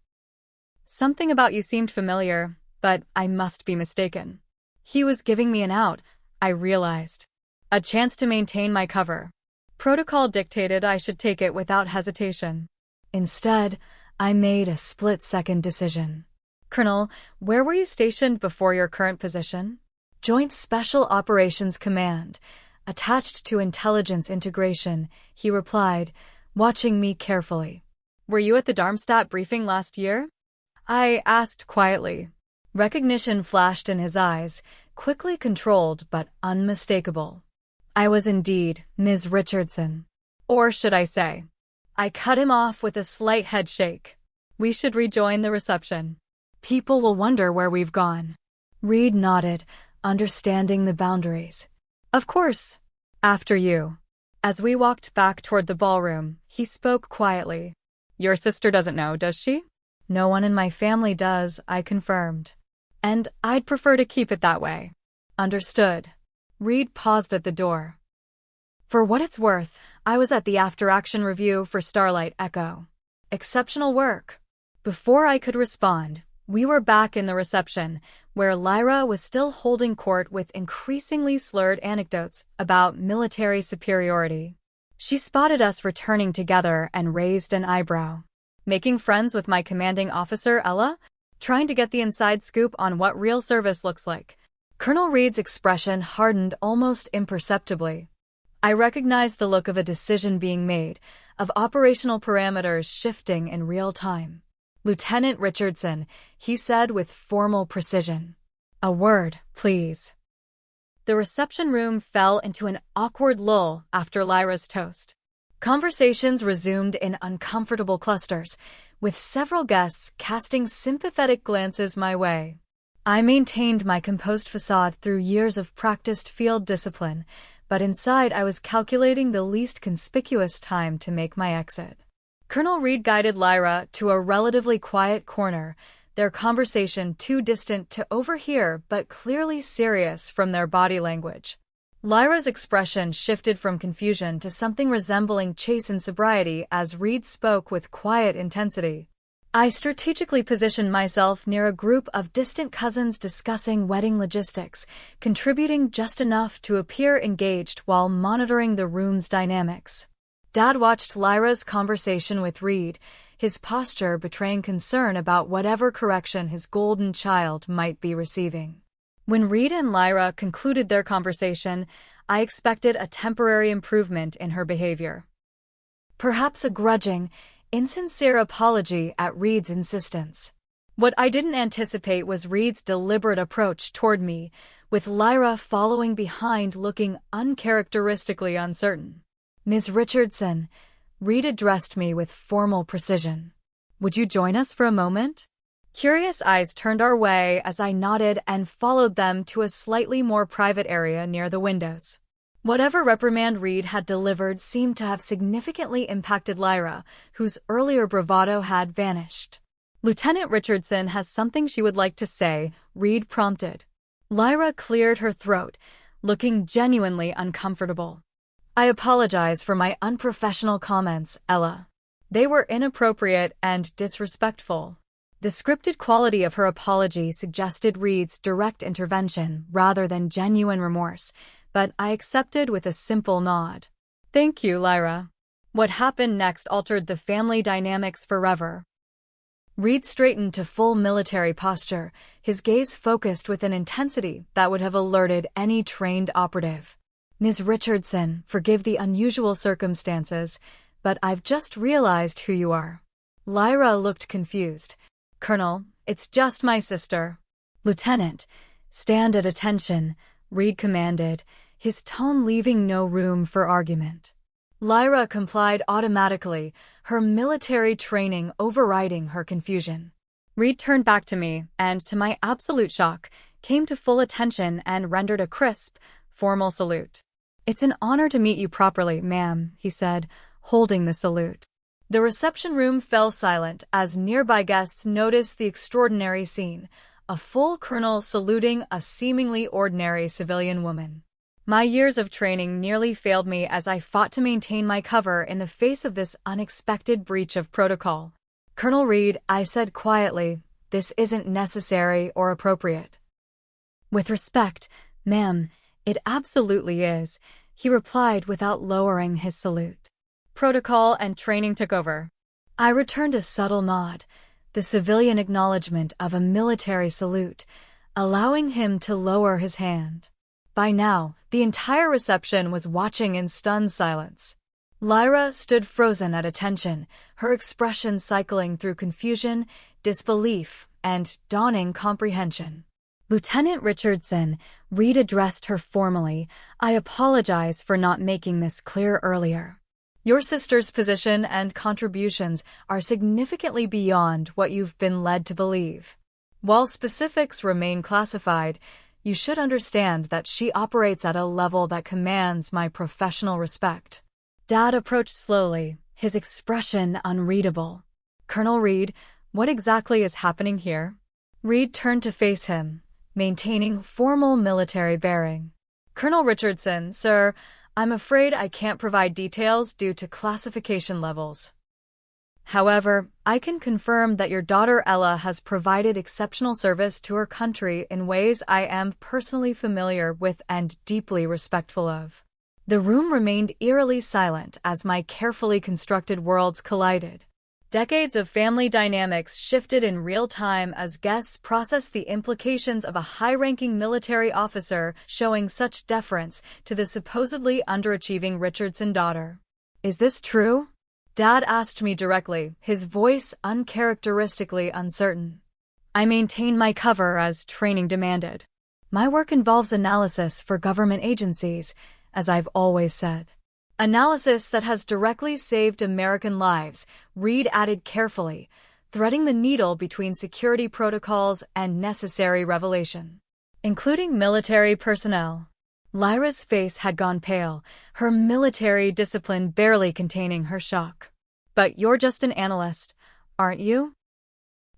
Something about you seemed familiar, but I must be mistaken. He was giving me an out, I realized. A chance to maintain my cover. Protocol dictated I should take it without hesitation. Instead, I made a split-second decision. Colonel, where were you stationed before your current position? Joint Special Operations Command, attached to Intelligence Integration, he replied, watching me carefully. Were you at the Darmstadt briefing last year? I asked quietly. Recognition flashed in his eyes, quickly controlled but unmistakable. I was indeed Ms. Richardson. Or should I say? I cut him off with a slight head shake. We should rejoin the reception. People will wonder where we've gone. Reed nodded, understanding the boundaries. Of course. After you. As we walked back toward the ballroom, he spoke quietly. Your sister doesn't know, does she? No one in my family does, I confirmed. And I'd prefer to keep it that way. Understood. Reed paused at the door. For what it's worth, I was at the after-action review for Starlight Echo. Exceptional work. Before I could respond, we were back in the reception, where Lyra was still holding court with increasingly slurred anecdotes about military superiority. She spotted us returning together and raised an eyebrow. Making friends with my commanding officer, Ella? Trying to get the inside scoop on what real service looks like. Colonel Reed's expression hardened almost imperceptibly. I recognized the look of a decision being made, of operational parameters shifting in real time. Lieutenant Richardson, he said with formal precision. A word, please. The reception room fell into an awkward lull after Lyra's toast. Conversations resumed in uncomfortable clusters, with several guests casting sympathetic glances my way. I maintained my composed facade through years of practiced field discipline, but inside I was calculating the least conspicuous time to make my exit. Colonel Reed guided Lyra to a relatively quiet corner, their conversation too distant to overhear but clearly serious from their body language. Lyra's expression shifted from confusion to something resembling chastened sobriety as Reed spoke with quiet intensity. I strategically positioned myself near a group of distant cousins discussing wedding logistics, contributing just enough to appear engaged while monitoring the room's dynamics. Dad watched Lyra's conversation with Reed, his posture betraying concern about whatever correction his golden child might be receiving. When Reed and Lyra concluded their conversation, I expected a temporary improvement in her behavior. Perhaps a grudging, insincere apology at Reed's insistence. What I didn't anticipate was Reed's deliberate approach toward me, with Lyra following behind looking uncharacteristically uncertain. Ms. Richardson, Reed addressed me with formal precision. Would you join us for a moment? Curious eyes turned our way as I nodded and followed them to a slightly more private area near the windows. Whatever reprimand Reed had delivered seemed to have significantly impacted Lyra, whose earlier bravado had vanished. Lieutenant Richardson has something she would like to say, Reed prompted. Lyra cleared her throat, looking genuinely uncomfortable. I apologize for my unprofessional comments, Ella. They were inappropriate and disrespectful. The scripted quality of her apology suggested Reed's direct intervention rather than genuine remorse, but I accepted with a simple nod. Thank you, Lyra. What happened next altered the family dynamics forever. Reed straightened to full military posture, his gaze focused with an intensity that would have alerted any trained operative. "Ms. Richardson, forgive the unusual circumstances, but I've just realized who you are." Lyra looked confused. "Colonel, it's just my sister." "Lieutenant, stand at attention," Reed commanded, his tone leaving no room for argument. Lyra complied automatically, her military training overriding her confusion. Reed turned back to me, and to my absolute shock, came to full attention and rendered a crisp, formal salute. "It's an honor to meet you properly, ma'am," he said, holding the salute. The reception room fell silent as nearby guests noticed the extraordinary scene, a full colonel saluting a seemingly ordinary civilian woman. My years of training nearly failed me as I fought to maintain my cover in the face of this unexpected breach of protocol. "Colonel Reed," I said quietly, "this isn't necessary or appropriate." "With respect, ma'am, it absolutely is," he replied without lowering his salute. Protocol and training took over. I returned a subtle nod, the civilian acknowledgement of a military salute, allowing him to lower his hand. By now, the entire reception was watching in stunned silence. Lyra stood frozen at attention, her expression cycling through confusion, disbelief, and dawning comprehension. "Lieutenant Richardson," Reed addressed her formally, "I apologize for not making this clear earlier. Your sister's position and contributions are significantly beyond what you've been led to believe. While specifics remain classified, you should understand that she operates at a level that commands my professional respect." Dad approached slowly, his expression unreadable. "Colonel Reed, what exactly is happening here?" Reed turned to face him, maintaining formal military bearing. "Colonel Richardson, sir, I'm afraid I can't provide details due to classification levels. However, I can confirm that your daughter Ella has provided exceptional service to her country in ways I am personally familiar with and deeply respectful of." The room remained eerily silent as my carefully constructed worlds collided. Decades of family dynamics shifted in real time as guests processed the implications of a high-ranking military officer showing such deference to the supposedly underachieving Richardson daughter. "Is this true?" Dad asked me directly, his voice uncharacteristically uncertain. "I maintain my cover as training demanded. My work involves analysis for government agencies, as I've always said. Analysis that has directly saved American lives," Reed added carefully, threading the needle between security protocols and necessary revelation. "Including military personnel." Lyra's face had gone pale, her military discipline barely containing her shock. "But you're just an analyst, aren't you?"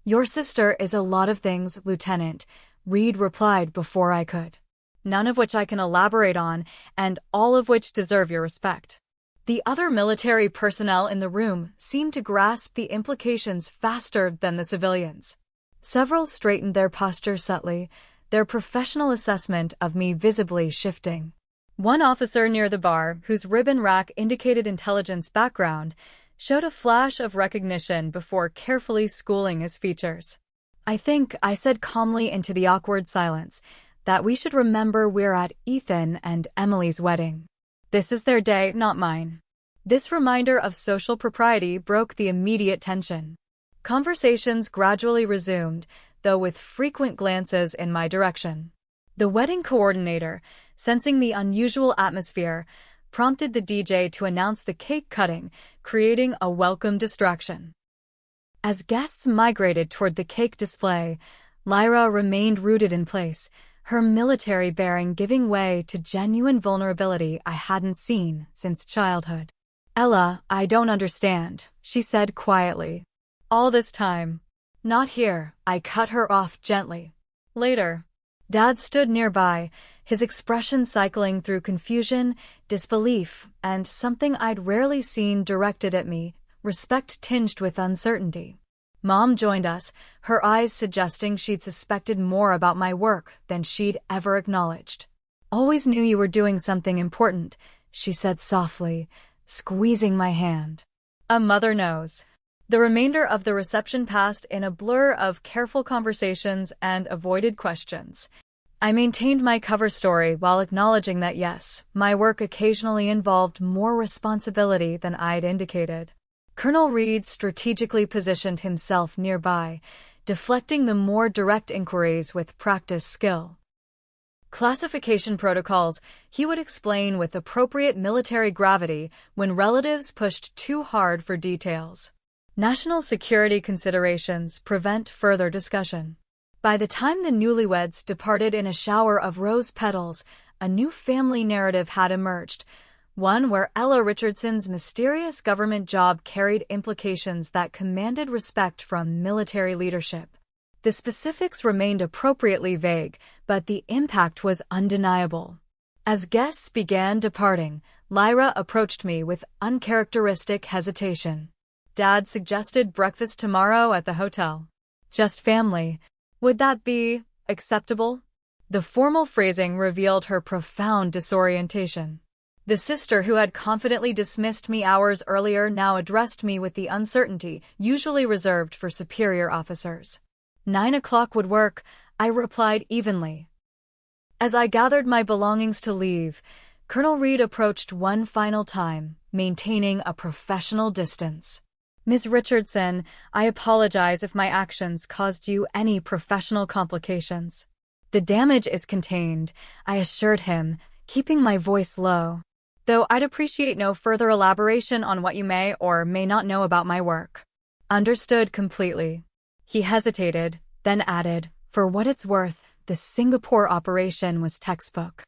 "Your sister is a lot of things, Lieutenant," Reed replied before I could. "None of which I can elaborate on, and all of which deserve your respect." The other military personnel in the room seemed to grasp the implications faster than the civilians. Several straightened their posture subtly, their professional assessment of me visibly shifting. One officer near the bar, whose ribbon rack indicated intelligence background, showed a flash of recognition before carefully schooling his features. "I think," I said calmly into the awkward silence, "that we should remember we're at Ethan and Emily's wedding. This is their day, not mine." This reminder of social propriety broke the immediate tension. Conversations gradually resumed, though with frequent glances in my direction. The wedding coordinator, sensing the unusual atmosphere, prompted the DJ to announce the cake cutting, creating a welcome distraction. As guests migrated toward the cake display, Lyra remained rooted in place, her military bearing giving way to genuine vulnerability I hadn't seen since childhood. "Ella, I don't understand," she said quietly. "All this time." "Not here," I cut her off gently. "Later." Dad stood nearby, his expression cycling through confusion, disbelief, and something I'd rarely seen directed at me, respect tinged with uncertainty. Mom joined us, her eyes suggesting she'd suspected more about my work than she'd ever acknowledged. "Always knew you were doing something important," she said softly, squeezing my hand. "A mother knows." The remainder of the reception passed in a blur of careful conversations and avoided questions. I maintained my cover story while acknowledging that yes, my work occasionally involved more responsibility than I'd indicated. Colonel Reed strategically positioned himself nearby, deflecting the more direct inquiries with practiced skill. Classification protocols, he would explain with appropriate military gravity when relatives pushed too hard for details. National security considerations prevent further discussion. By the time the newlyweds departed in a shower of rose petals, a new family narrative had emerged, one where Ella Richardson's mysterious government job carried implications that commanded respect from military leadership. The specifics remained appropriately vague, but the impact was undeniable. As guests began departing, Lyra approached me with uncharacteristic hesitation. Dad suggested breakfast tomorrow at the hotel. Just family. Would that be acceptable? The formal phrasing revealed her profound disorientation. The sister who had confidently dismissed me hours earlier now addressed me with the uncertainty usually reserved for superior officers. 9 o'clock would work, I replied evenly. As I gathered my belongings to leave, Colonel Reed approached one final time, maintaining a professional distance. Ms. Richardson, I apologize if my actions caused you any professional complications. The damage is contained, I assured him, keeping my voice low. Though I'd appreciate no further elaboration on what you may or may not know about my work. Understood completely. He hesitated, then added, for what it's worth, the Singapore operation was textbook.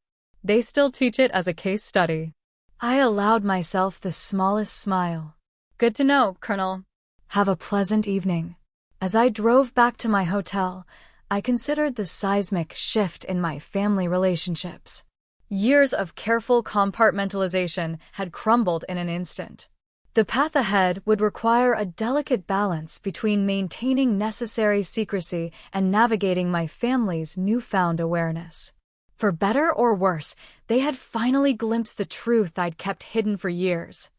They still teach it as a case study. I allowed myself the smallest smile. Good to know, Colonel. Have a pleasant evening. As I drove back to my hotel, I considered the seismic shift in my family relationships. Years of careful compartmentalization had crumbled in an instant. The path ahead would require a delicate balance between maintaining necessary secrecy and navigating my family's newfound awareness. For better or worse, they had finally glimpsed the truth I'd kept hidden for years.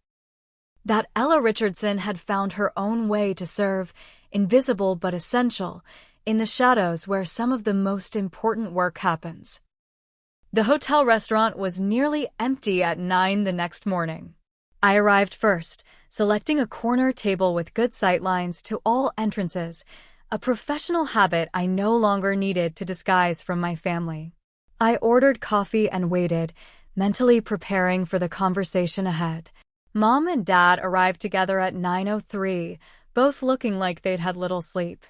That Ella Richardson had found her own way to serve, invisible but essential, in the shadows where some of the most important work happens. The hotel restaurant was nearly empty at 9 the next morning. I arrived first, selecting a corner table with good sightlines to all entrances, a professional habit I no longer needed to disguise from my family. I ordered coffee and waited, mentally preparing for the conversation ahead. Mom and Dad arrived together at 9:03, both looking like they'd had little sleep.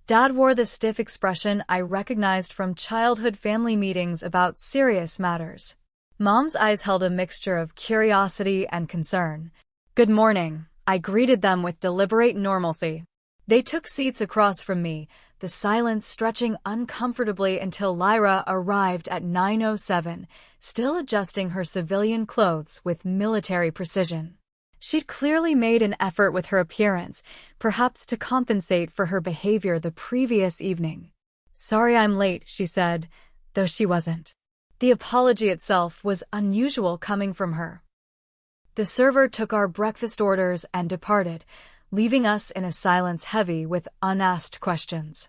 Dad wore the stiff expression I recognized from childhood family meetings about serious matters. Mom's eyes held a mixture of curiosity and concern. Good morning, I greeted them with deliberate normalcy. They took seats across from me, the silence stretching uncomfortably until Lyra arrived at 9:07, still adjusting her civilian clothes with military precision. She'd clearly made an effort with her appearance, perhaps to compensate for her behavior the previous evening. Sorry I'm late, she said, though she wasn't. The apology itself was unusual coming from her. The server took our breakfast orders and departed, leaving us in a silence heavy with unasked questions.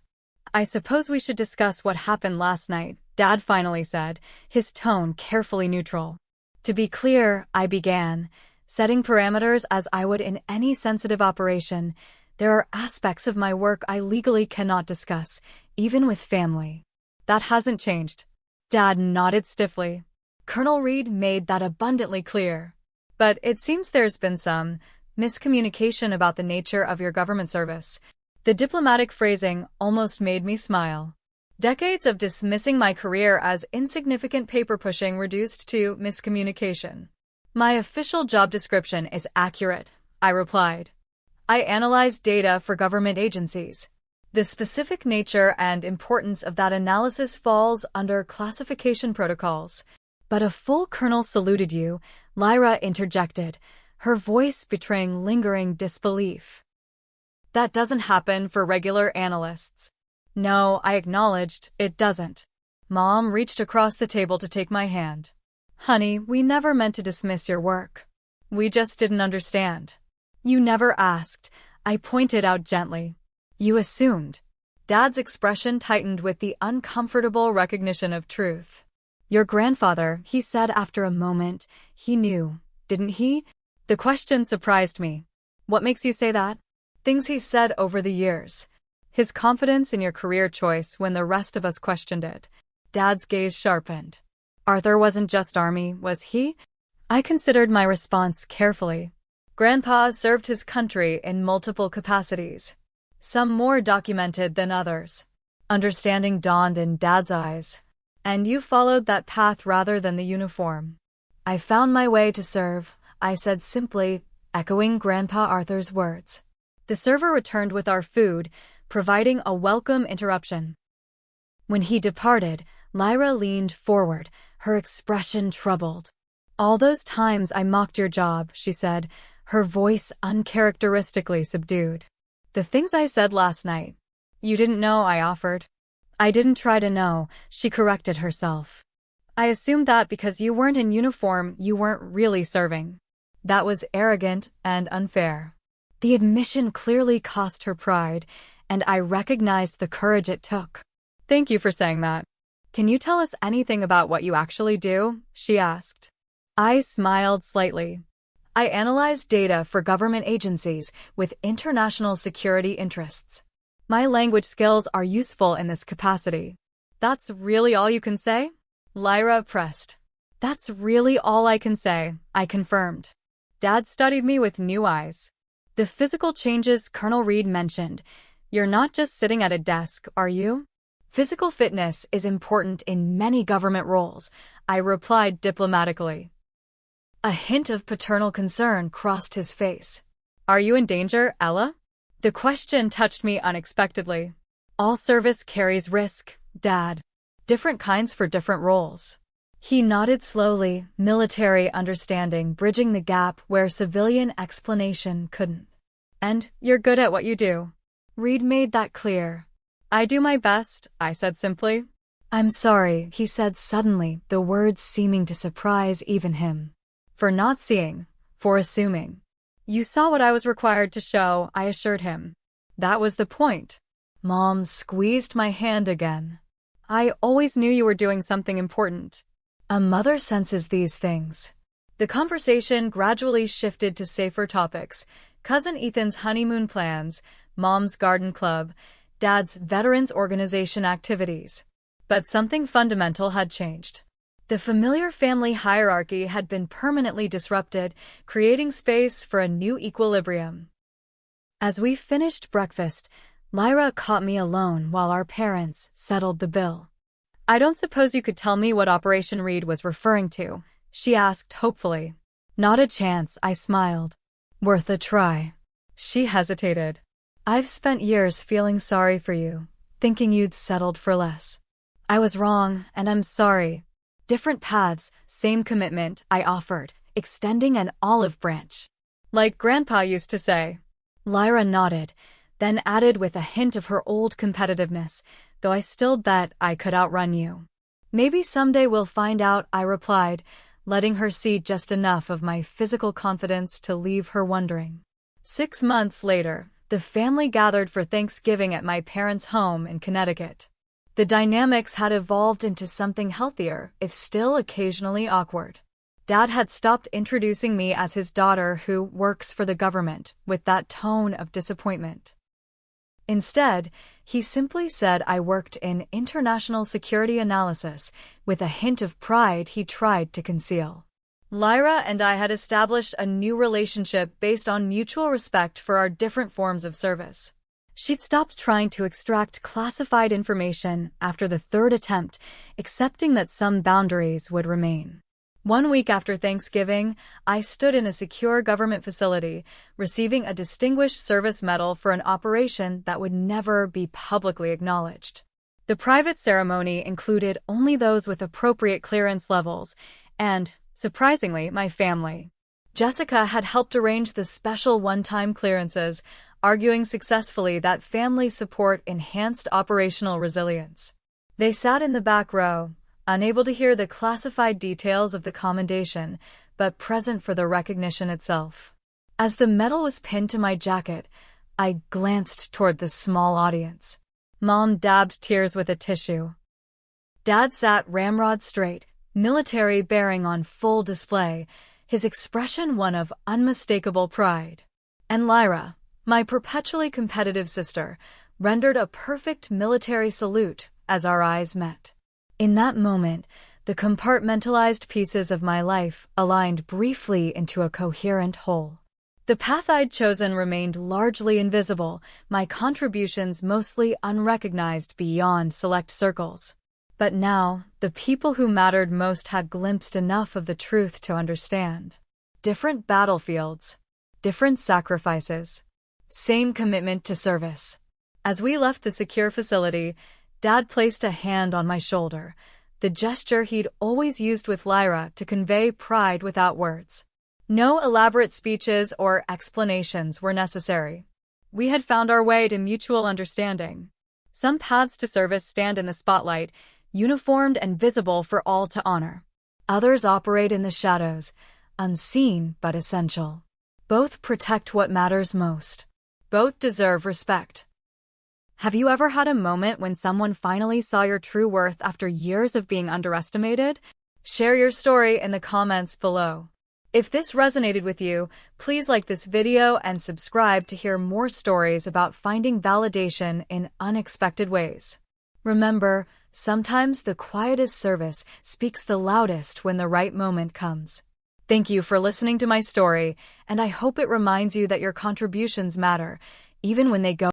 I suppose we should discuss what happened last night, Dad finally said, his tone carefully neutral. To be clear, I began, setting parameters as I would in any sensitive operation. There are aspects of my work I legally cannot discuss, even with family. That hasn't changed. Dad nodded stiffly. Colonel Reed made that abundantly clear. But it seems there's been some miscommunication about the nature of your government service. The diplomatic phrasing almost made me smile. Decades of dismissing my career as insignificant paper pushing reduced to miscommunication. My official job description is accurate, I replied. I analyze data for government agencies. The specific nature and importance of that analysis falls under classification protocols. But a full colonel saluted you, Lyra interjected, her voice betraying lingering disbelief. That doesn't happen for regular analysts. No, I acknowledged, it doesn't. Mom reached across the table to take my hand. Honey, we never meant to dismiss your work. We just didn't understand. You never asked, I pointed out gently. You assumed. Dad's expression tightened with the uncomfortable recognition of truth. Your grandfather, he said after a moment, he knew, didn't he? The question surprised me. What makes you say that? Things he said over the years. His confidence in your career choice when the rest of us questioned it. Dad's gaze sharpened. Arthur wasn't just Army, was he? I considered my response carefully. Grandpa served his country in multiple capacities, some more documented than others. Understanding dawned in Dad's eyes. And you followed that path rather than the uniform. I found my way to serve, I said simply, echoing Grandpa Arthur's words. The server returned with our food, providing a welcome interruption. When he departed, Lyra leaned forward, her expression troubled. All those times I mocked your job, she said, her voice uncharacteristically subdued. The things I said last night. You didn't know I offered. I didn't try to know, she corrected herself. I assumed that because you weren't in uniform, you weren't really serving. That was arrogant and unfair. The admission clearly cost her pride, and I recognized the courage it took. Thank you for saying that. Can you tell us anything about what you actually do? She asked. I smiled slightly. I analyze data for government agencies with international security interests. My language skills are useful in this capacity. That's really all you can say? Lyra pressed. That's really all I can say, I confirmed. Dad studied me with new eyes. The physical changes Colonel Reed mentioned. You're not just sitting at a desk, are you? Physical fitness is important in many government roles, I replied diplomatically. A hint of paternal concern crossed his face. Are you in danger, Ella? The question touched me unexpectedly. All service carries risk, Dad. Different kinds for different roles. He nodded slowly, military understanding bridging the gap where civilian explanation couldn't. And you're good at what you do. Reed made that clear. I do my best, I said simply. I'm sorry, he said suddenly, the words seeming to surprise even him. For not seeing, for assuming. You saw what I was required to show, I assured him. That was the point. Mom squeezed my hand again. I always knew you were doing something important. A mother senses these things. The conversation gradually shifted to safer topics. Cousin Ethan's honeymoon plans, Mom's garden club, Dad's veterans organization activities. But something fundamental had changed. The familiar family hierarchy had been permanently disrupted, creating space for a new equilibrium. As we finished breakfast, Lyra caught me alone while our parents settled the bill. I don't suppose you could tell me what Operation Reed was referring to, she asked hopefully. Not a chance, I smiled. Worth a try. She hesitated. I've spent years feeling sorry for you, thinking you'd settled for less. I was wrong, and I'm sorry. Different paths, same commitment, I offered, extending an olive branch. Like Grandpa used to say. Lyra nodded, then added with a hint of her old competitiveness, though I still bet I could outrun you. Maybe someday we'll find out, I replied, letting her see just enough of my physical confidence to leave her wondering. 6 months later, the family gathered for Thanksgiving at my parents' home in Connecticut. The dynamics had evolved into something healthier, if still occasionally awkward. Dad had stopped introducing me as his daughter who works for the government, with that tone of disappointment. Instead, he simply said I worked in international security analysis, with a hint of pride he tried to conceal. Lyra and I had established a new relationship based on mutual respect for our different forms of service. She'd stopped trying to extract classified information after the 3rd attempt, accepting that some boundaries would remain. 1 week after Thanksgiving, I stood in a secure government facility, receiving a Distinguished Service Medal for an operation that would never be publicly acknowledged. The private ceremony included only those with appropriate clearance levels, and, surprisingly, my family. Jessica had helped arrange the special one-time clearances, arguing successfully that family support enhanced operational resilience. They sat in the back row, unable to hear the classified details of the commendation, but present for the recognition itself. As the medal was pinned to my jacket, I glanced toward the small audience. Mom dabbed tears with a tissue. Dad sat ramrod straight, military bearing on full display, his expression one of unmistakable pride. And Lyra, my perpetually competitive sister, rendered a perfect military salute as our eyes met. In that moment, the compartmentalized pieces of my life aligned briefly into a coherent whole. The path I'd chosen remained largely invisible, my contributions mostly unrecognized beyond select circles. But now, the people who mattered most had glimpsed enough of the truth to understand. Different battlefields, different sacrifices, same commitment to service. As we left the secure facility, Dad placed a hand on my shoulder, the gesture he'd always used with Lyra to convey pride without words. No elaborate speeches or explanations were necessary. We had found our way to mutual understanding. Some paths to service stand in the spotlight, uniformed and visible for all to honor. Others operate in the shadows, unseen but essential. Both protect what matters most. Both deserve respect. Have you ever had a moment when someone finally saw your true worth after years of being underestimated? Share your story in the comments below. If this resonated with you, please like this video and subscribe to hear more stories about finding validation in unexpected ways. Remember, sometimes the quietest service speaks the loudest when the right moment comes. Thank you for listening to my story, and I hope it reminds you that your contributions matter, even when they go